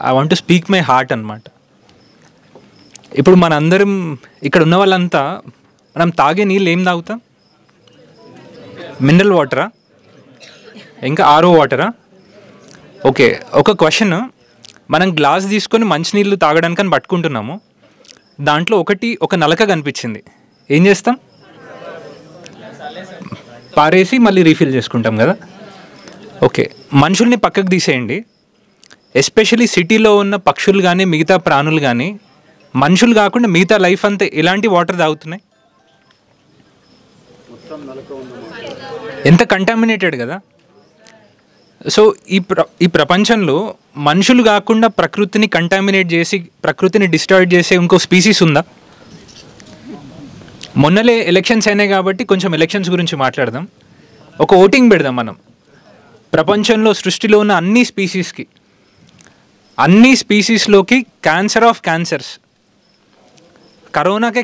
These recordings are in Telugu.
I want to speak my heart అనమాట. ఇప్పుడు మనందరం ఇక్కడ ఉన్న వాళ్ళంతా మనం తాగే నీళ్ళు ఏం తాగుతాం? మినరల్ వాటరా, ఇంకా ఆర్ఓ వాటరా? ఓకే, ఒక క్వశ్చన్, మనం గ్లాస్ తీసుకొని మంచినీళ్ళు తాగడానికని పట్టుకుంటున్నాము, దాంట్లో ఒక నలక కనిపించింది, ఏం చేస్తాం? పారేసి మళ్ళీ రీఫిల్ చేసుకుంటాం కదా. ఓకే, మనుషుల్ని పక్కకు తీసేయండి, ఎస్పెషలీ సిటీలో ఉన్న పక్షులు కానీ మిగతా ప్రాణులు కానీ మనుషులు కాకుండా మిగతా లైఫ్ అంతా ఎలాంటి వాటర్ తాగుతున్నాయి? ఎంత కంటామినేటెడ్ కదా. సో ఈ ప్రపంచంలో మనుషులు కాకుండా ప్రకృతిని కంటామినేట్ చేసి ప్రకృతిని డిస్ట్రాయ్ చేసే ఇంకో స్పీసీస్ ఉందా? మొన్నలే ఎలక్షన్స్ అయినాయి కాబట్టి కొంచెం ఎలక్షన్స్ గురించి మాట్లాడదాం. ఒక ఓటింగ్ పెడదాం మనం. ప్రపంచంలో సృష్టిలో ఉన్న అన్ని స్పీసీస్లోకి క్యాన్సర్ ఆఫ్ క్యాన్సర్స్,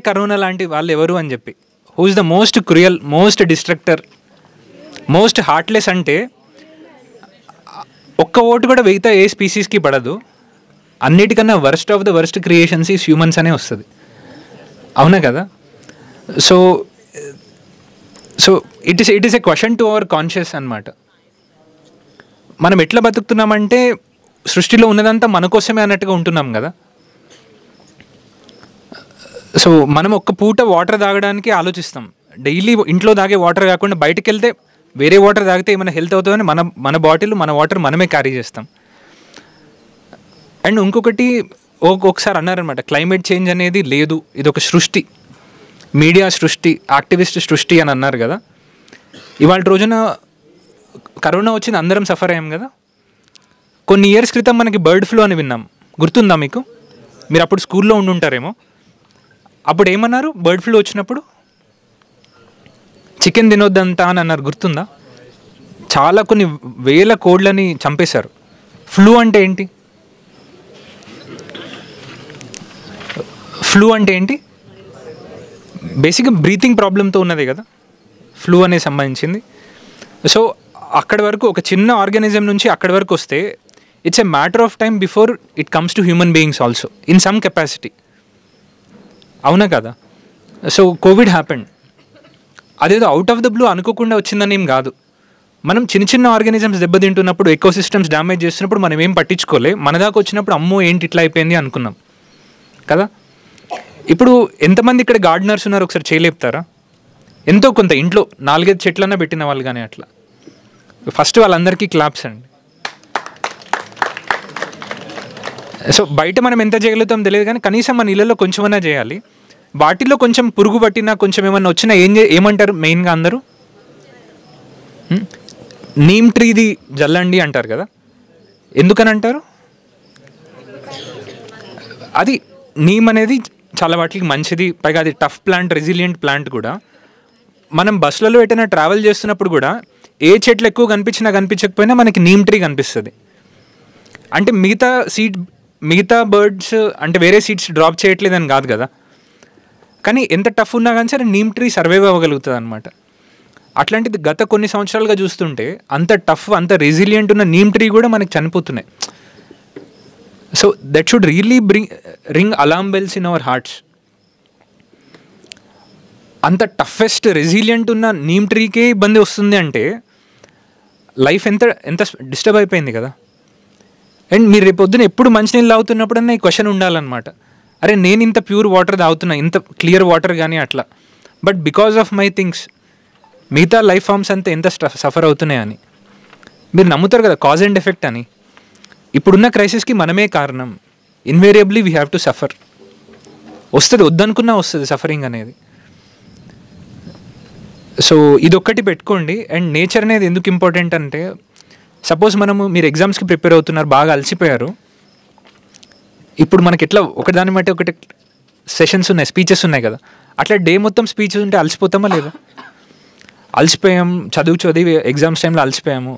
కరోనా లాంటి వాళ్ళు ఎవరు అని చెప్పి, who is the most cruel, most destructor, most heartless అంటే ఒక్క ఓటు కూడా మిగతా ఏ స్పీసీస్కి పడదు. అన్నిటికన్నా worst of the worst creations is humans అనే వస్తుంది. అవునా కదా. So it is a question to our conscious అనమాట. మనం ఎట్లా బతుకుతున్నామంటే సృష్టిలో ఉన్నదంతా మన కోసమే అన్నట్టుగా ఉంటున్నాం కదా. సో మనం ఒక్క పూట వాటర్ తాగడానికి ఆలోచిస్తాం. డైలీ ఇంట్లో తాగే వాటర్ కాకుండా బయటకు వెళ్తే వేరే వాటర్ తాగితే ఏమైనా హెల్త్ అవుతుందని మన బాటిల్, మన వాటర్ మనమే క్యారీ చేస్తాం. అండ్ ఇంకొకటి, ఒకసారి అన్నారనమాట, క్లైమేట్ చేంజ్ అనేది లేదు, ఇది ఒక సృష్టి, మీడియా సృష్టి, యాక్టివిస్ట్ సృష్టి అని అన్నారు కదా. ఇవాళ రోజున కరోనా వచ్చింది, అందరం సఫర్ అయ్యాం కదా. కొన్ని ఇయర్స్ క్రితం మనకి బర్డ్ ఫ్లూ అని విన్నాం, గుర్తుందా మీకు? మీరు అప్పుడు స్కూల్లో ఉండుంటారేమో. అప్పుడు ఏమన్నారు? బర్డ్ ఫ్లూ వచ్చినప్పుడు చికెన్ తినొద్దంతా అని అన్నారు, గుర్తుందా? చాలా కొన్ని వేల కోళ్ళని చంపేశారు. ఫ్లూ అంటే ఏంటి? బేసిక్గా బ్రీతింగ్ ప్రాబ్లంతో ఉన్నది కదా ఫ్లూ అనేది సంబంధించింది. సో అక్కడి వరకు ఒక చిన్న ఆర్గానిజం నుంచి అక్కడి వరకు వస్తే it's a matter of time before it comes to human beings also in some capacity. అవునా కదా. సో కోవిడ్ హ్యాపెండ్, అదేదో అవుట్ ఆఫ్ ద బ్లూ అనుకోకుండా వచ్చిందని ఏం కాదు. మనం చిన్న ఆర్గానిజమ్స్ దెబ్బతింటున్నప్పుడు, ఎకోసిస్టమ్స్ డ్యామేజ్ చేస్తున్నప్పుడు మనం ఏం పట్టించుకోలే. మన దాకా వచ్చినప్పుడు అమ్మో ఏంటి ఇట్లా అయిపోయింది అనుకున్నాం కదా. ఇప్పుడు ఎంతమంది ఇక్కడ గార్డెనర్స్ ఉన్నారు ఒకసారి చేయలేపుతారా? ఎంతో కొంత ఇంట్లో 4-5 చెట్లన్నా పెట్టిన వాళ్ళు కానీ అట్లా. ఫస్ట్ వాళ్ళందరికీ క్లాప్స్ అండి. సో బయట మనం ఎంత చేయగలుగుతాం తెలియదు కానీ కనీసం మన ఇళ్ళలో కొంచెమన్నా చేయాలి. వాటిలో కొంచెం పురుగు పట్టినా, కొంచెం ఏమన్నా వచ్చినా ఏమంటారు మెయిన్గా అందరూ? నీమ్ ట్రీది జల్లండి అంటారు కదా. ఎందుకని అంటారు? అది నీమ్ అనేది చాలా వాటికి మంచిది, పైగా అది టఫ్ ప్లాంట్, రెసిలియంట్ ప్లాంట్ కూడా. మనం బస్సులలో ఎటైనా ట్రావెల్ చేస్తున్నప్పుడు కూడా ఏ చెట్లు ఎక్కువ కనిపించకపోయినా మనకి నీమ్ ట్రీ కనిపిస్తుంది. అంటే మిగతా బర్డ్స్ అంటే వేరే సీడ్స్ డ్రాప్ చేయట్లేదని కాదు కదా, కానీ ఎంత టఫ్ ఉన్నా కానీ సరే నీమ్ ట్రీ సర్వైవ్ అవ్వగలుగుతుంది అనమాట. అట్లాంటిది గత కొన్ని సంవత్సరాలుగా చూస్తుంటే అంత టఫ్, అంత రెసిలియంట్ ఉన్న నీమ్ ట్రీ కూడా మనకి చనిపోతున్నాయి. So that should really ring alarm bells in our hearts. అంత టఫెస్ట్ రెసిలియంట్ ఉన్న నీమ్ ట్రీకే ఇబ్బంది వస్తుంది అంటే లైఫ్ ఎంత డిస్టర్బ్ అయిపోయింది కదా. అండ్ మీరు రేపు పొద్దున ఎప్పుడు మంచినీళ్ళు తాగుతున్నప్పుడన్నా ఈ క్వశ్చన్ ఉండాలన్నమాట, అరే నేను ఇంత ప్యూర్ వాటర్ తాగుతున్నా, ఇంత క్లియర్ వాటర్ కానీ అట్లా, but because of my things మిగతా లైఫ్ ఫామ్స్ అంతా ఎంత సఫర్ అవుతున్నాయని. మీరు నమ్ముతారు కదా కాజ్ అండ్ ఎఫెక్ట్ అని. ఇప్పుడున్న క్రైసిస్కి మనమే కారణం. Invariably we have to suffer. వస్తుంది, వద్దనుకున్నా వస్తుంది సఫరింగ్ అనేది. సో ఇదొక్కటి పెట్టుకోండి. అండ్ నేచర్ అనేది ఎందుకు ఇంపార్టెంట్ అంటే, సపోజ్ మీరు ఎగ్జామ్స్కి ప్రిపేర్ అవుతున్నారు, బాగా అలసిపోయారు. ఇప్పుడు మనకి ఎట్లా ఒకదాని బట్టి ఒకటి సెషన్స్ ఉన్నాయి, స్పీచెస్ ఉన్నాయి కదా, అట్లా డే మొత్తం స్పీచెస్ ఉంటే అలసిపోతామా లేదా? అలసిపోయాం, చదివి ఎగ్జామ్స్ టైంలో అలసిపోయాము.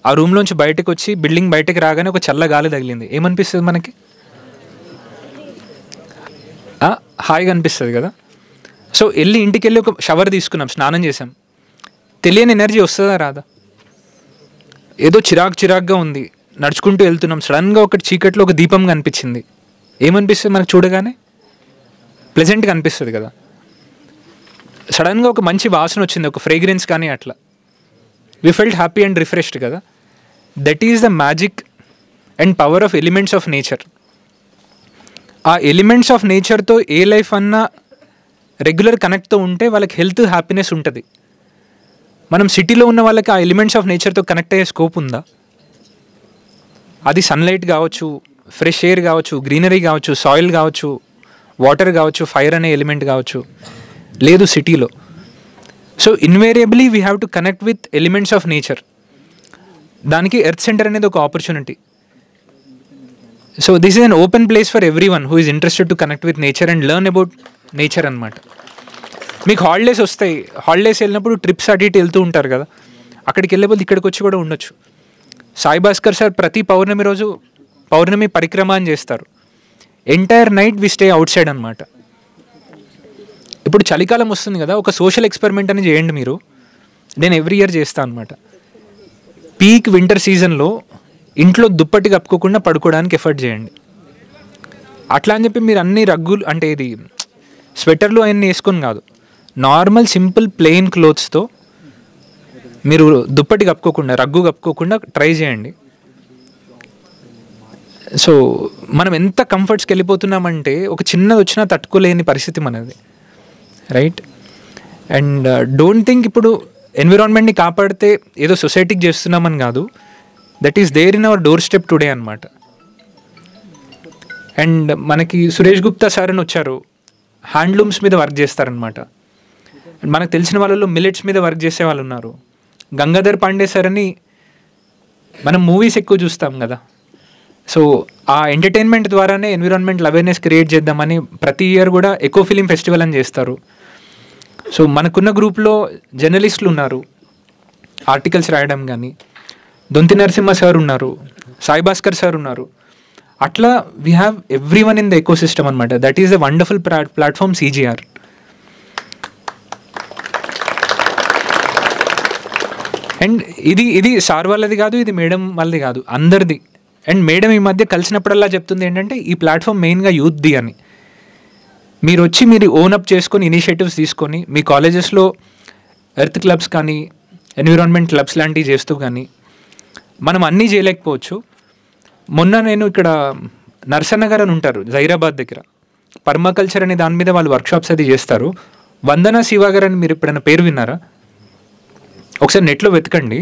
ఆ రూమ్లోంచి బయటకు వచ్చి బిల్డింగ్ బయటకు రాగానే ఒక చల్ల గాలి తగిలింది, ఏమనిపిస్తుంది మనకి? హాయిగా అనిపిస్తుంది కదా. సో ఇంటికి వెళ్ళి ఒక షవర్ తీసుకున్నాం, స్నానం చేసాం, తెలియని ఎనర్జీ వస్తుందా రాదా? ఏదో చిరాగ్గా ఉంది, నడుచుకుంటూ వెళ్తున్నాం, సడన్గా ఒకటి చీకట్లో ఒక దీపం కనిపించింది, ఏమనిపిస్తుంది మనకు చూడగానే? ప్లెజెంట్గా అనిపిస్తుంది కదా. సడన్గా ఒక మంచి వాసన వచ్చింది, ఒక ఫ్రేగ్రెన్స్ కానీ, అట్లా we felt happy and refreshed కదా. That is the magic and power of elements of nature. ఆ ఎలిమెంట్స్ ఆఫ్ నేచర్తో ఏ లైఫ్ అన్నా రెగ్యులర్ కనెక్ట్తో ఉంటే వాళ్ళకి హెల్త్, హ్యాపీనెస్ ఉంటుంది. మనం సిటీలో ఉన్న వాళ్ళకి ఆ ఎలిమెంట్స్ ఆఫ్ నేచర్తో కనెక్ట్ అయ్యే స్కోప్ ఉందా? అది సన్లైట్ కావచ్చు, ఫ్రెష్ ఎయిర్ కావచ్చు, గ్రీనరీ కావచ్చు, సాయిల్ కావచ్చు, వాటర్ కావచ్చు, ఫైర్ అనే ఎలిమెంట్ కావచ్చు, లేదు సిటీలో. So invariably we have to connect with elements of nature. దానికి ఎర్త్ సెంటర్ అనేది ఒక opportunity. So this is an open place for every one who is interested to connect with nature and learn about nature అనమాట. మీకు హాలిడేస్ వస్తాయి, హాలిడేస్ వెళ్ళినప్పుడు ట్రిప్స్ అటు ఇటు వెళ్తూ ఉంటారు కదా, అక్కడికి వెళ్ళేపోతే ఇక్కడికి వచ్చి కూడా ఉండొచ్చు. సాయి భాస్కర్ సార్ ప్రతి పౌర్ణమి రోజు పౌర్ణమి పరిక్రమ అని చేస్తారు. Entire night we stay outside అనమాట. ఇప్పుడు చలికాలం వస్తుంది కదా, ఒక సోషల్ ఎక్స్పెరిమెంట్ అని చేయండి మీరు. నేను ఎవ్రీ ఇయర్ చేస్తాను అనమాట. పీక్ వింటర్ సీజన్లో ఇంట్లో దుప్పటి కప్పుకోకుండా పడుకోవడానికి ఎఫర్ట్ చేయండి. అట్లా అని చెప్పి మీరు అన్ని రగ్గులు అంటే ఇది స్వెటర్లు అవన్నీ వేసుకొని కాదు, నార్మల్ సింపుల్ ప్లెయిన్ క్లోత్స్తో మీరు దుప్పటి కప్పుకోకుండా, రగ్గు కప్పుకోకుండా ట్రై చేయండి. సో మనం ఎంత కంఫర్ట్స్కి వెళ్ళిపోతున్నామంటే ఒక చిన్నది వచ్చినా తట్టుకోలేని పరిస్థితి మనది, రైట్? అండ్ డోంట్ థింక్ ఇప్పుడు ఎన్విరాన్మెంట్ని కాపాడితే ఏదో సొసైటీకి చేస్తున్నామని కాదు, that is there in our doorstep today అనమాట. అండ్ మనకి సురేష్ గుప్తా సార్ అని వచ్చారు, హ్యాండ్లూమ్స్ మీద వర్క్ చేస్తారనమాట. మనకు తెలిసిన వాళ్ళలో మిల్లెట్స్ మీద వర్క్ చేసే వాళ్ళు ఉన్నారు. గంగాధర్ పాండే సార్ అని మనం మూవీస్ ఎక్కువ చూస్తాం కదా, సో ఆ ఎంటర్టైన్మెంట్ ద్వారానే ఎన్విరాన్మెంటల్ అవేర్నెస్ క్రియేట్ చేద్దామని ప్రతి ఇయర్ కూడా ఎకో ఫిలిం ఫెస్టివల్ అని చేస్తారు. సో మనకున్న గ్రూప్లో జర్నలిస్టులు ఉన్నారు, ఆర్టికల్స్ రాయడం కానీ, దొంతి నరసింహ సార్ ఉన్నారు, సాయి భాస్కర్ సార్ ఉన్నారు. అట్లా we have everyone in the ecosystem అనమాట. That is the wonderful platform CGR. And ఇది సార్ వాళ్ళది కాదు, ఇది మేడం వాళ్ళది కాదు, అందరిది. అండ్ మేడం ఈ మధ్య కలిసినప్పుడల్లా చెప్తుంది ఏంటంటే ఈ ప్లాట్ఫామ్ మెయిన్గా యూత్ది అని. మీరు వచ్చి మీరు ఓనప్ చేసుకొని ఇనిషియేటివ్స్ తీసుకొని మీ కాలేజెస్లో ఎర్త్ క్లబ్స్ కానీ, ఎన్విరాన్మెంట్ క్లబ్స్ లాంటివి చేస్తూ కానీ, మనం అన్నీ చేయలేకపోవచ్చు. మొన్న నేను ఇక్కడ నర్సన్నగర్ అని ఉంటారు జైరాబాద్ దగ్గర, పర్మాకల్చర్ అనే దాని మీద వాళ్ళు వర్క్షాప్స్ అది చేస్తారు. వందన శివాగర్ అని మీరు ఎప్పుడైనా పేరు విన్నారా? ఒకసారి నెట్లో వెతకండి.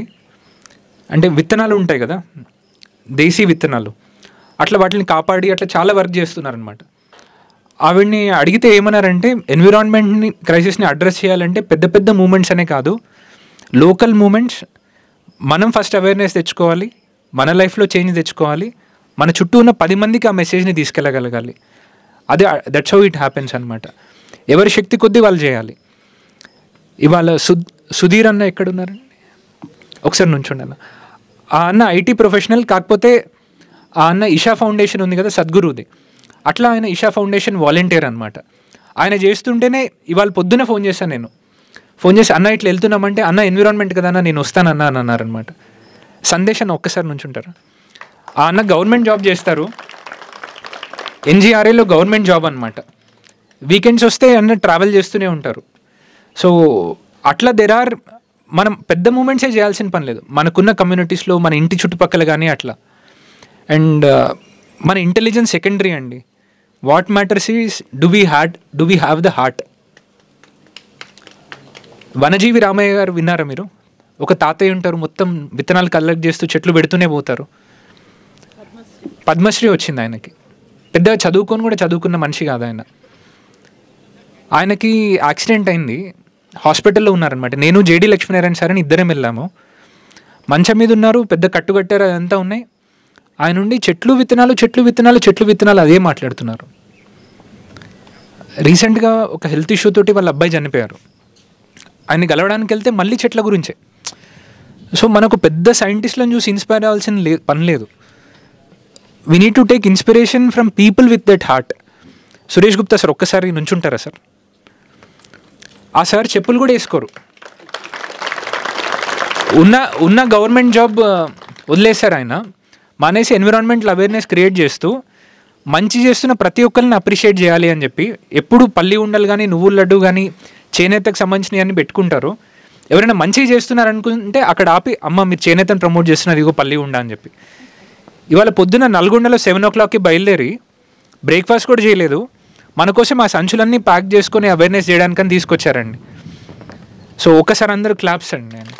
అంటే విత్తనాలు ఉంటాయి కదా, దేశీ విత్తనాలు, అట్లా వాటిని కాపాడి అట్లా చాలా వర్క్ చేస్తున్నారనమాట. ఆవిడ్ని అడిగితే ఏమన్నారంటే ఎన్విరాన్మెంట్ని క్రైసిస్ని అడ్రస్ చేయాలంటే పెద్ద పెద్ద మూమెంట్స్ అనే కాదు, లోకల్ మూమెంట్స్ మనం ఫస్ట్ అవేర్నెస్ తెచ్చుకోవాలి, మన లైఫ్లో చేంజ్ తెచ్చుకోవాలి, మన చుట్టూ ఉన్న 10 మందికి ఆ మెసేజ్ని తీసుకెళ్ళగలగాలి. అదే దట్స్ హౌ ఇట్ హ్యాపెన్స్ అనమాట. ఎవరి శక్తి కొద్దీ వాళ్ళు చేయాలి. ఇవాళ సుధీర్ అన్న ఎక్కడున్నారండి? ఒకసారి నుంచోండి అన్న. ఆ అన్న IT ప్రొఫెషనల్, కాకపోతే ఆ అన్న ఇషా ఫౌండేషన్ ఉంది కదా సద్గురుది, అట్లా ఆయన ఇషా ఫౌండేషన్ వాలంటీర్ అనమాట. ఆయన చేస్తుంటేనే ఇవాళ పొద్దున ఫోన్ చేశాను నేను. ఫోన్ చేసి అన్న ఇట్లా వెళ్తున్నామంటే, అన్న ఎన్విరాన్మెంట్ కదా అన్న నేను వస్తానన్నా అని అన్నారనమాట. సందేశాన్ని ఒక్కసారి నుంచి ఉంటారు. ఆ అన్న గవర్నమెంట్ జాబ్ చేస్తారు, NGRAలో గవర్నమెంట్ జాబ్ అనమాట. వీకెండ్స్ వస్తే అన్న ట్రావెల్ చేస్తూనే ఉంటారు. సో అట్లా మనం పెద్ద మూమెంట్సే చేయాల్సిన పని లేదు, మనకున్న కమ్యూనిటీస్లో, మన ఇంటి చుట్టుపక్కల కానీ అట్లా. అండ్ మన ఇంటెలిజెన్స్ సెకండరీ అండి. What matters is do we have the heart. Vanajeevi Ramaiah గారు విన్నారా మీరు? ఒక తాతయ్య ఉంటారు, మొత్తం విత్తనాలు కలెక్ట్ చేస్తూ చెట్లు పెడుతూనే పోతారు. పద్మశ్రీ వచ్చింది ఆయనకి. పెద్దగా చదువుకున్న మనిషి కాదు ఆయన. ఆయనకి యాక్సిడెంట్ అయింది, హాస్పిటల్లో ఉన్నారనమాట. నేను JD లక్ష్మీనారాయణ సార్ అని ఇద్దరం వెళ్ళాము. మంచం మీద ఉన్నారు, పెద్ద కట్టుకట్టారు, అదంతా ఉన్నాయి. ఆయన నుండి చెట్లు విత్తనాలు అదే మాట్లాడుతున్నారు. రీసెంట్గా ఒక హెల్త్ ఇష్యూ తోటి వాళ్ళ అబ్బాయి చనిపోయారు. ఆయన్ని గెలవడానికి వెళ్తే మళ్ళీ చెట్ల గురించే. సో మనకు పెద్ద సైంటిస్ట్లను చూసి ఇన్స్పైర్ అవ్వాల్సిన పని లేదు. We need to take inspiration from people with that heart. Suresh Gupta sir ఒక్కసారి నుంచుంటారా సార్? ఆ సార్ చెప్పులు కూడా వేసుకోరు, ఉన్న గవర్నమెంట్ జాబ్ వదిలేశారు ఆయన. మానేసి ఎన్విరాన్మెంటల్ అవేర్నెస్ క్రియేట్ చేస్తూ మంచి చేస్తున్న ప్రతి ఒక్కరిని అప్రిషియేట్ చేయాలి అని చెప్పి ఎప్పుడు పల్లి ఉండలు కానీ నువ్వుల లడ్డు కానీ చేనేతకు సంబంధించినవి అన్ని పెట్టుకుంటారు. ఎవరైనా మంచిగా చేస్తున్నారు అనుకుంటే అక్కడ ఆపి అమ్మ మీరు చేనేతను ప్రమోట్ చేస్తున్నారు ఇగో పల్లి ఉండ అని చెప్పి. ఇవాళ పొద్దున నల్గొండలో 7 o'clockకి బయలుదేరి బ్రేక్ఫాస్ట్ కూడా చేయలేదు, మన కోసం ఆ సంచులన్నీ ప్యాక్ చేసుకొని అవేర్నెస్ చేయడానికని తీసుకొచ్చారండి. సో ఒకసారి అందరూ క్లాప్స్ అండి. నేను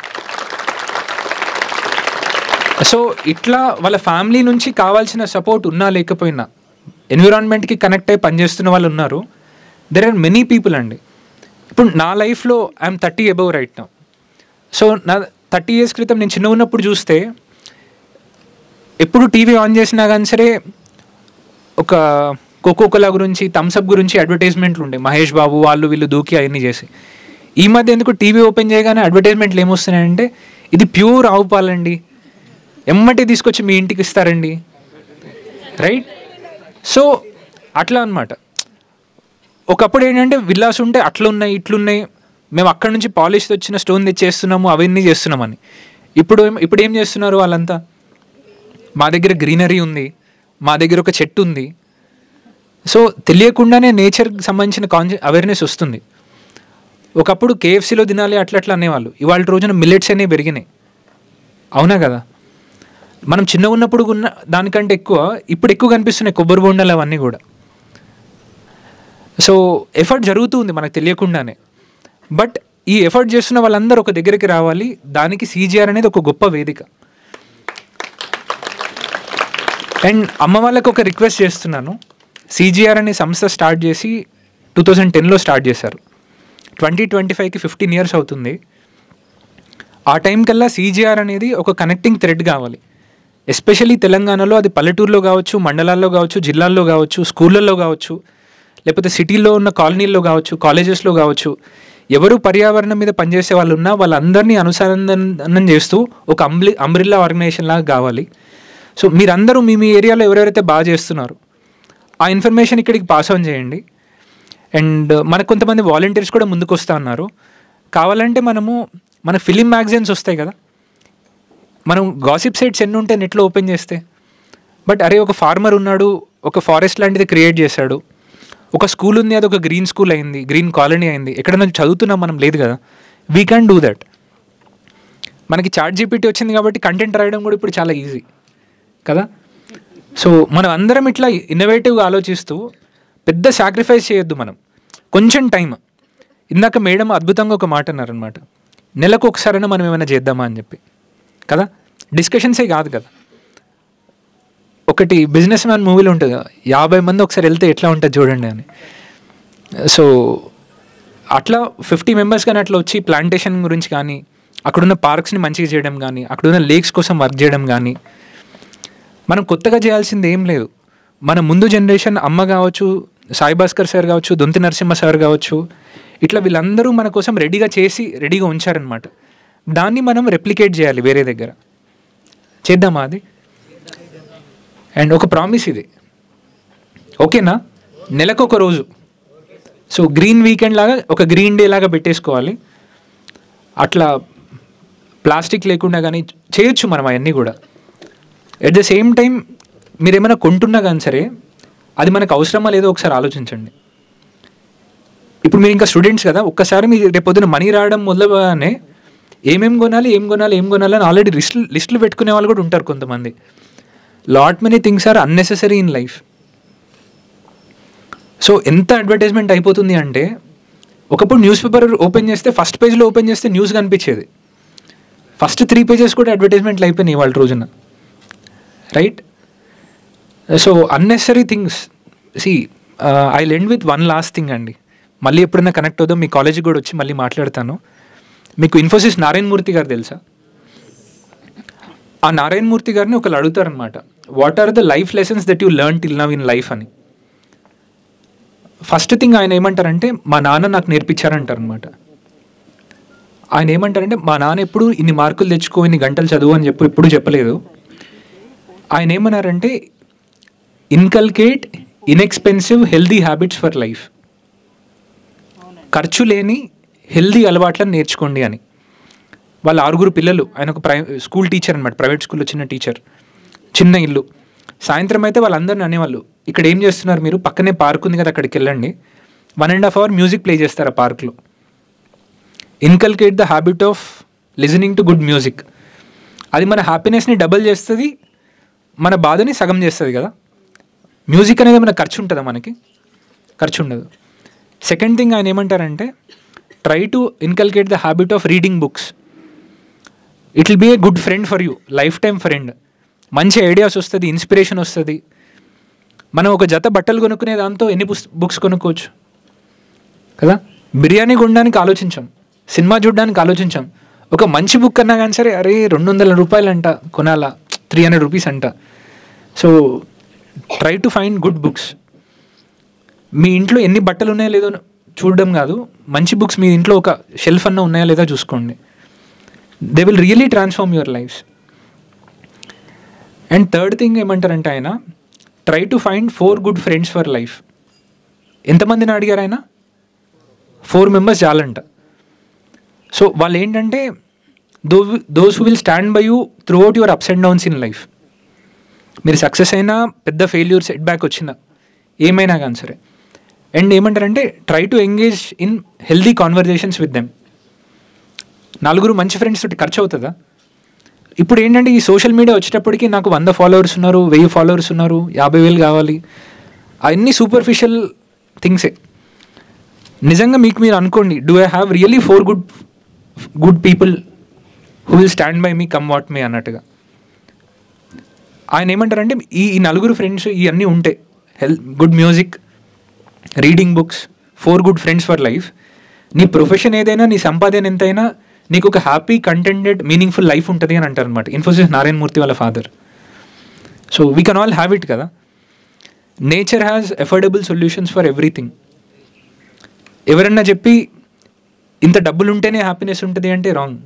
సో ఇట్లా వాళ్ళ ఫ్యామిలీ నుంచి కావాల్సిన సపోర్ట్ ఉన్నా లేకపోయినా ఎన్విరాన్మెంట్కి కనెక్ట్ అయ్యి పనిచేస్తున్న వాళ్ళు ఉన్నారు. దెర్ ఆర్ మెనీ పీపుల్ అండి. ఇప్పుడు నా లైఫ్లో I'm 30 above right now. So నా 30 years క్రితం నేను చిన్న ఉన్నప్పుడు చూస్తే ఎప్పుడు టీవీ ఆన్ చేసినా కానీ సరే ఒక కోకోకోలా గురించి థమ్స్అప్ గురించి అడ్వర్టైజ్మెంట్లు ఉండే, మహేష్ బాబు వాళ్ళు వీళ్ళు దూకి అవన్నీ చేసి. ఈ మధ్య ఎందుకు టీవీ ఓపెన్ చేయగానే అడ్వర్టైజ్మెంట్లు ఏమొస్తున్నాయంటే ఇది ప్యూర్ ఆవు పాలండి, ఎమ్మటి తీసుకొచ్చి మీ ఇంటికి ఇస్తారండి, రైట్? సో అట్లా అనమాట. ఒకప్పుడు ఏంటంటే విల్లాస్ ఉంటే అట్లున్నాయి ఇట్లున్నాయి, మేము అక్కడ నుంచి పాలిష్ వచ్చిన స్టోన్ తెచ్చేస్తున్నాము అవన్నీ చేస్తున్నామని. ఇప్పుడు ఏం చేస్తున్నారు వాళ్ళంతా, మా దగ్గర గ్రీనరీ ఉంది, మా దగ్గర ఒక చెట్టు ఉంది. సో తెలియకుండానే నేచర్కి సంబంధించిన అవేర్నెస్ వస్తుంది. ఒకప్పుడు KFCలో తినాలి అట్లా అనేవాళ్ళు, ఇవాళ రోజున మిల్లెట్స్ అనేవి పెరిగినాయి, అవునా కదా? మనం చిన్న ఉన్నప్పుడు ఉన్న దానికంటే ఇప్పుడు ఎక్కువ కనిపిస్తున్నాయి కొబ్బరి బొండాలు అవన్నీ కూడా. సో ఎఫర్ట్ జరుగుతుంది మనకు తెలియకుండానే. బట్ ఈ ఎఫర్ట్ చేస్తున్న వాళ్ళందరూ ఒక దగ్గరికి రావాలి, దానికి CGR అనేది ఒక గొప్ప వేదిక. అండ్ అమ్మ వాళ్ళకి ఒక రిక్వెస్ట్ చేస్తున్నాను, CGR అనే సంస్థ స్టార్ట్ చేసి 2010లో స్టార్ట్ చేశారు. 2025కి 15 years అవుతుంది. ఆ టైం కల్లా CGR అనేది ఒక కనెక్టింగ్ థ్రెడ్ కావాలి. ఎస్పెషల్లీ తెలంగాణలో అది పల్లెటూరులో కావచ్చు, మండలాల్లో కావచ్చు, జిల్లాల్లో కావచ్చు, స్కూళ్ళల్లో కావచ్చు, లేకపోతే సిటీల్లో ఉన్న కాలనీల్లో కావచ్చు, కాలేజెస్లో కావచ్చు, ఎవరు పర్యావరణం మీద పనిచేసే వాళ్ళు ఉన్నా వాళ్ళందరినీ అనుసంధానం చేస్తూ ఒక అంబ్రిల్లా ఆర్గనైజేషన్ లాగా కావాలి. సో మీరందరూ మీ ఏరియాలో ఎవరెవరైతే బాగా చేస్తున్నారు ఆ ఇన్ఫర్మేషన్ ఇక్కడికి పాస్ ఆన్ చేయండి. అండ్ మనకు కొంతమంది వాలంటీర్స్ కూడా ముందుకు వస్తూ ఉన్నారు. కావాలంటే మన ఫిలిం మ్యాగజైన్స్ వస్తాయి కదా, మనం గాసిప్ సైట్స్ ఎన్ని ఉంటాయి నెట్లో ఓపెన్ చేస్తే. బట్ అరే ఒక ఫార్మర్ ఉన్నాడు, ఒక ఫారెస్ట్ లాంటిది క్రియేట్ చేశాడు, ఒక స్కూల్ ఉంది, అది ఒక గ్రీన్ స్కూల్ అయింది, గ్రీన్ కాలనీ అయింది, ఎక్కడైనా చదువుతున్నాం మనం, లేదు కదా. We can do that. మనకి ChatGPT వచ్చింది కాబట్టి కంటెంట్ రాయడం కూడా ఇప్పుడు చాలా ఈజీ కదా. సో మనం అందరం ఇట్లా ఇన్నోవేటివ్గా ఆలోచిస్తూ పెద్ద సాక్రిఫైస్ చేయొద్దు మనం, కొంచెం టైం. ఇందాక మేడం అద్భుతంగా ఒక మాట అన్నారనమాట, నెలకు ఒకసారైనా మనం ఏమైనా చేద్దామా అని చెప్పి కదా. డిస్కషన్సే కాదు కదా. ఒకటి బిజినెస్ మ్యాన్ మూవీలో ఉంటుంది, 50 మంది ఒకసారి వెళ్తే ఎట్లా ఉంటుంది చూడండి అని. సో అట్లా 50 members కానీ అట్లా వచ్చి ప్లాంటేషన్ గురించి కానీ, అక్కడున్న పార్క్స్ని మంచిగా చేయడం కానీ, అక్కడున్న లేక్స్ కోసం వర్క్ చేయడం కానీ, మనం కొత్తగా చేయాల్సింది ఏం లేదు. మన ముందు జనరేషన్ అమ్మ కావచ్చు, సాయి భాస్కర్ సార్ కావచ్చు, దొంతి నరసింహ సార్ కావచ్చు, ఇట్లా వీళ్ళందరూ మన కోసం రెడీగా ఉంచారనమాట. దాన్ని మనం రెప్లికేట్ చేయాలి వేరే దగ్గర. చేద్దామా అది? అండ్ ఒక ప్రామిస్ ఇది, ఓకేనా? నెలకు ఒక రోజు, సో గ్రీన్ వీకెండ్ లాగా, ఒక గ్రీన్ డే లాగా పెట్టేసుకోవాలి. అట్లా ప్లాస్టిక్ లేకుండా కానీ చేయొచ్చు మనం అవన్నీ కూడా. ఎట్ ద సేమ్ టైం మీరు ఏమైనా కొంటున్నా కానీ సరే అది మనకు అవసరమా లేదో ఒకసారి ఆలోచించండి. ఇప్పుడు మీరు ఇంకా స్టూడెంట్స్ కదా, ఒక్కసారి మీరు రేపొద్దున మనీ రావడం మొదలుగానే ఏం కొనాలి అని ఆల్రెడీ లిస్టులు పెట్టుకునే వాళ్ళు కూడా ఉంటారు కొంతమంది. Lot many things are unnecessary in life. So ఎంత అడ్వర్టైజ్మెంట్ అయిపోతుంది అంటే, ఒకప్పుడు న్యూస్ పేపర్ ఓపెన్ చేస్తే ఫస్ట్ పేజ్లో ఓపెన్ చేస్తే న్యూస్ కనిపించేది, ఫస్ట్ 3 pages కూడా అడ్వర్టైజ్మెంట్లు అయిపోయినాయి వాళ్ళ రోజున, right? So unnecessary things. I end with one last thing అండి. మళ్ళీ ఎప్పుడైనా కనెక్ట్ అవుదాం, మీ కాలేజీకి కూడా వచ్చి మళ్ళీ మాట్లాడతాను. మీకు ఇన్ఫోసిస్ నారాయణమూర్తి గారు తెలుసా? ఆ నారాయణమూర్తి గారిని ఒకళ్ళు అడుగుతారనమాట, what are the life lessons that you learn till now in life అని. ఫస్ట్ థింగ్ ఆయన ఏమంటారంటే, మా నాన్న నాకు నేర్పించారంటారనమాట. ఆయన ఏమంటారంటే, మా నాన్న ఎప్పుడు ఇన్ని మార్కులు తెచ్చుకో, ఇన్ని గంటలు చదువు అని ఎప్పుడు చెప్పలేదు. ఆయన ఏమన్నారంటే, inculcate inexpensive healthy habits for life. ఖర్చు లేని హెల్దీ అలవాట్లను నేర్చుకోండి అని. వాళ్ళ 6 పిల్లలు, ఆయన ఒక స్కూల్ టీచర్ అనమాట, ప్రైవేట్ స్కూల్లో చిన్న టీచర్. చిన్న ఇల్లు. సాయంత్రం అయితే వాళ్ళందరిని అనేవాళ్ళు, ఇక్కడ ఏం చేస్తున్నారు మీరు, పక్కనే పార్క్ ఉంది కదా అక్కడికి వెళ్ళండి, 1.5 hour మ్యూజిక్ ప్లే చేస్తారు ఆ పార్క్లో. Inculcate the habit of listening to good music. అది మన హ్యాపీనెస్ని డబుల్ చేస్తుంది, మన బాధని సగం చేస్తుంది కదా. మ్యూజిక్ అనేది మన ఖర్చు ఉంటుందా, మనకి ఖర్చు ఉండదు. సెకండ్ థింగ్ ఆయన ఏమంటారంటే, try to inculcate the habit of reading books. It will be a good friend for you, lifetime friend. మంచి ఐడియాస్ వస్తుంది, ఇన్స్పిరేషన్ వస్తుంది. మనం ఒక జత బట్టలు కొనుక్కునే దాంతో ఎన్ని బుక్స్ కొనుక్కోవచ్చు కదా. బిర్యానీ కొనడానికి ఆలోచించాం, సినిమా చూడడానికి ఆలోచించాం. ఒక మంచి బుక్ అన్నా కానీ సరే, అరే 200 రూపాయలు అంట కొనాలా, 300 రూపీస్ అంట. So try to find good books. మీ ఇంట్లో ఎన్ని బట్టలు ఉన్నాయో లేదో చూడడం కాదు, మంచి బుక్స్ మీ ఇంట్లో ఒక షెల్ఫ్ అన్న ఉన్నాయా లేదా చూసుకోండి. They will really transform your lifes. And third thing ఏమంటారంటే ఆయన, try to find 4 good friends for life. ఎంతమందిని అడిగారు ఆయన? 4 మెంబర్స్ చాలంట. సో వాళ్ళు ఏంటంటే, those who will stand by you throughout your ups and downs in life. మీరు సక్సెస్ అయినా, పెద్ద ఫెయిల్యూర్, సెట్ బ్యాక్ వచ్చినా, ఏమైనా కానీ సరే. అండ్ ఏమంటారంటే, try to engage in healthy conversations with them. 4 మంచి ఫ్రెండ్స్ తోటి ఖర్చు అవుతుందా? ఇప్పుడు ఏంటంటే, ఈ సోషల్ మీడియా వచ్చేటప్పటికి నాకు 100 ఫాలోవర్స్ ఉన్నారు, 1000 ఫాలోవర్స్ ఉన్నారు, 50,000 కావాలి, అవన్నీ సూపర్ఫిషియల్ థింగ్సే. నిజంగా మీకు మీరు అనుకోండి, do I have really 4 good people who will stand by me come what may అన్నట్టుగా. ఆయన ఏమంటారంటే, ఈ 4 ఫ్రెండ్స్ ఇవన్నీ ఉంటే, good music, reading books, 4 good friends for life, నీ ప్రొఫెషన్ ఏదైనా, నీ సంపాదన ఎంతైనా, నీకు ఒక హ్యాపీ, కంటెంటెడ్, మీనింగ్ఫుల్ లైఫ్ ఉంటుంది అని అంటారు అనమాట ఇన్ఫోసిస్ నారాయణ మూర్తి వాళ్ళ father. So we can all have it కదా. Nature has affordable solutions for everything. ఎవరన్నా చెప్పి ఇంత డబ్బులు ఉంటేనే హ్యాపీనెస్ ఉంటుంది అంటే రాంగ్.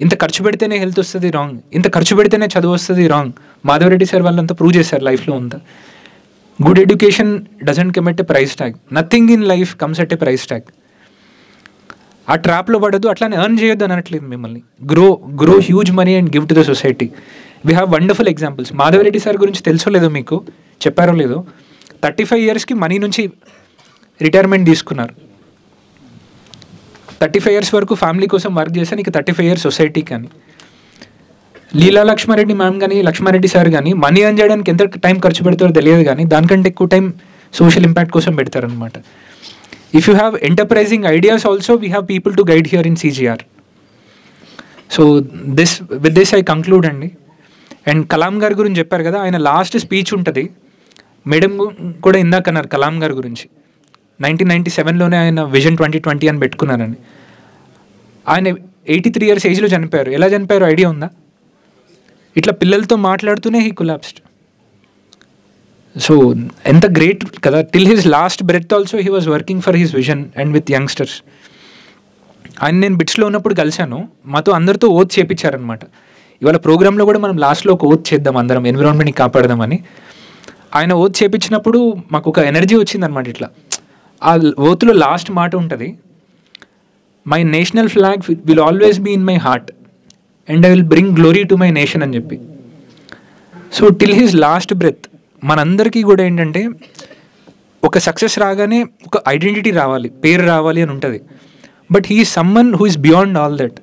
ఇంత ఖర్చు పెడితేనే హెల్త్ వస్తుంది, రాంగ్. ఇంత ఖర్చు పెడితేనే చదువు వస్తుంది, రాంగ్. మాధవరెడ్డి సార్ వాళ్ళంతా ప్రూవ్ చేశారు లైఫ్లో అంతా. Good education doesn't come at a price tag. Nothing in life comes at a price tag. ఆ ట్రాప్లో పడదు, అట్లానే ఎర్న్ చేయొద్దు అనట్లేదు మిమ్మల్ని. Grow huge money and give to the society. We have wonderful examples. Madhavareddy sir గురించి తెలుసో లేదో మీకు, చెప్పారో లేదో, 35 yearsకి మనీ నుంచి రిటైర్మెంట్ తీసుకున్నారు. 35 years వరకు ఫ్యామిలీ కోసం వర్క్ చేశాను, ఇక 35 years సొసైటీ. కానీ లీలా లక్ష్మారెడ్డి మ్యామ్ కానీ, లక్ష్మారెడ్డి సార్ కానీ మనీ ఎర్న్ చేయడానికి ఎంత టైం ఖర్చు పెడతారో తెలియదు, కానీ దానికంటే ఎక్కువ టైం సోషల్ ఇంపాక్ట్ కోసం పెడతారనమాట. If you have enterprising ideas also, we have people to guide here in CGR. So with this I conclude అండి. అండ్ కలాం గారి గురించి చెప్పారు కదా, ఆయన లాస్ట్ స్పీచ్ ఉంటుంది. మేడం కూడా ఇందాక అన్నారు కలాం గారి గురించి. 1997లోనే ఆయన విజన్ 2020 అని పెట్టుకున్నారని. ఆయన 83 years ఏజ్లో చనిపోయారు. ఎలా చనిపోయారు ఐడియా ఉందా? ఇట్లా పిల్లలతో మాట్లాడుతూనే హీ కొలాప్స్డ్. సో ఎంత గ్రేట్ కదా. Till his last breath also he was working for his vision and with youngsters. ఆయన నేను బిట్స్లో ఉన్నప్పుడు కలిశాను, మాతో అందరితో ఓత్ చేయించారనమాట. ఇవాళ ప్రోగ్రాంలో కూడా మనం లాస్ట్లో ఒక ఓత్ చేద్దాం అందరం, ఎన్విరాన్మెంట్ని కాపాడదామని. ఆయన ఓత్ చేయించినప్పుడు మాకు ఒక ఎనర్జీ వచ్చిందనమాట. ఇట్లా ఆ ఓత్లో లాస్ట్ మాట ఉంటుంది, my national flag will always be in my heart and I will bring glory to my nation అని చెప్పి. So till his last breath మనందరికీ కూడా ఏంటంటే, ఒక సక్సెస్ రాగానే ఒక ఐడెంటిటీ రావాలి, పేరు రావాలి అని ఉంటుంది. But he is someone who is beyond all that.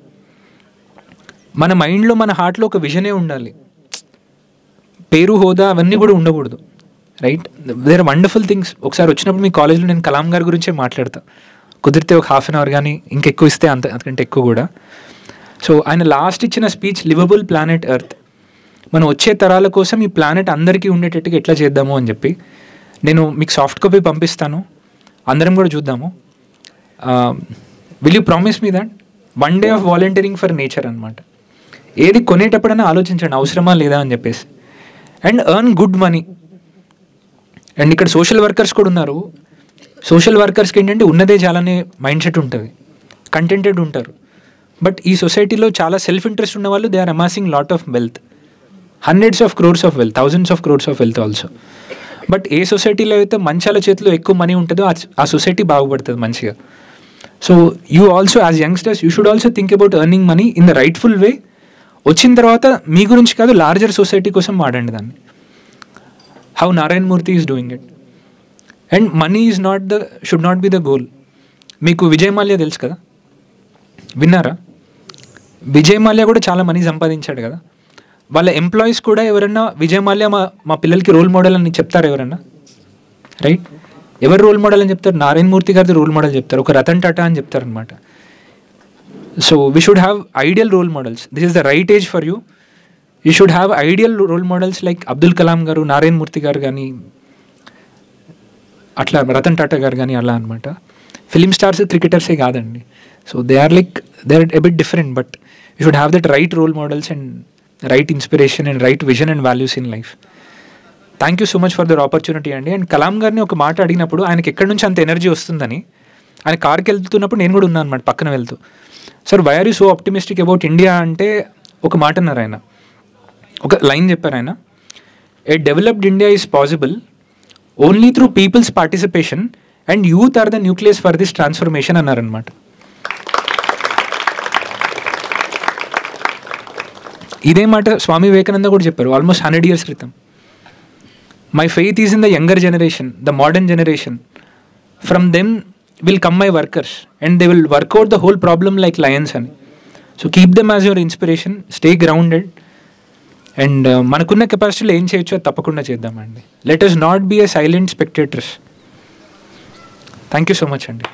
మన మైండ్లో, మన హార్ట్లో ఒక విజనే ఉండాలి. పేరు, హోదా అవన్నీ కూడా ఉండకూడదు, right? There are wonderful things. ఒకసారి వచ్చినప్పుడు మీ కాలేజ్లో నేను కలాం గారి గురించే మాట్లాడతా, కుదిరితే ఒక 1/2 hour కానీ ఇంకెక్కువ ఇస్తే అంతకంటే ఎక్కువ కూడా. సో ఆయన లాస్ట్ ఇచ్చిన స్పీచ్, లివబుల్ ప్లానెట్ ఎర్త్, మనం వచ్చే తరాల కోసం ఈ ప్లానెట్ అందరికీ ఉండేటట్టుగా ఎట్లా చేద్దాము అని చెప్పి. నేను మీకు సాఫ్ట్ కాపీ పంపిస్తాను, అందరం కూడా చూద్దాము. Will you promise me that 1 day of volunteering for nature అనమాట. ఏది కొనేటప్పుడైనా ఆలోచించండి అవసరమా లేదా అని చెప్పేసి. And earn good money. And ఇక్కడ సోషల్ వర్కర్స్ కూడా ఉన్నారు. సోషల్ వర్కర్స్కి ఏంటంటే ఉన్నదే చాలానే మైండ్ సెట్ ఉంటుంది, కంటెంటెడ్ ఉంటారు. బట్ ఈ సొసైటీలో చాలా సెల్ఫ్ ఇంట్రెస్ట్ ఉన్న వాళ్ళు, they are amazing lot of wealth, hundreds of crores of wealth, thousands of crores of wealth also. But ఏ సొసైటీలో అయితే మంచాల చేతిలో ఎక్కువ మనీ ఉంటుందో ఆ సొసైటీ బాగుపడుతుంది మంచిగా. So you also as youngsters you should also think about earning money in the rightful way, వచ్చిన తర్వాత మీ గురించి కాదు, లార్జర్ సొసైటీ కోసం వాడండి దాన్ని. How Narayana Murthy is doing it. And money is should not be the goal. మీకు విజయ్ మాల్యా తెలుసు కదా, విన్నారా? విజయ్ మాల్యా కూడా చాలా మనీ సంపాదించాడు కదా. వాళ్ళ ఎంప్లాయీస్ కూడా ఎవరన్నా విజయ్ మాల్యా మా పిల్లలకి రోల్ మోడల్ అని చెప్తారు ఎవరన్నా? రైట్? ఎవరు రోల్ మోడల్ అని చెప్తారు? నారాయణ మూర్తి గారిది రోల్ మోడల్ చెప్తారు, ఒక రతన్ టాటా అని చెప్తారు అనమాట. So we should have ideal role models. This is the right age for you. You should have ideal role models like Abdul Kalam గారు, నారాయణ మూర్తి గారు కానీ, అట్లా రతన్ టాటా గారు కానీ, అలా అనమాట. ఫిలిం స్టార్స్ క్రికెటర్సే కాదండి. So they are a bit different, but you should have that right role models and right inspiration and right vision and values in life. Thank you so much for the opportunity అండి. అండ్ కలాం గారిని ఒక మాట అడిగినప్పుడు ఆయనకి ఎక్కడి నుంచి అంత ఎనర్జీ వస్తుందని, ఆయన కార్కి వెళ్తున్నప్పుడు నేను కూడా ఉన్నాను అనమాట పక్కన వెళ్తూ. Sir, why are you so optimistic about India అంటే ఒక మాట అన్నారు ఆయన, ఒక లైన్ చెప్పారు ఆయన, a developed India is possible only through people's participation and youth are the nucleus for this transformation అన్నారనమాట. ఇదే మాట స్వామి వివేకానంద కూడా చెప్పారు ఆల్మోస్ట్ 100 years క్రితం. My faith is in the younger generation, the modern generation. From them will come my workers and they will work out the whole problem like lions అని. So keep them as your inspiration, stay grounded. And మనకున్న కెపాసిటీలో ఏం చేయొచ్చో అది తప్పకుండా చేద్దామండి. Let us not be a silent spectators. Thank you so much అండి.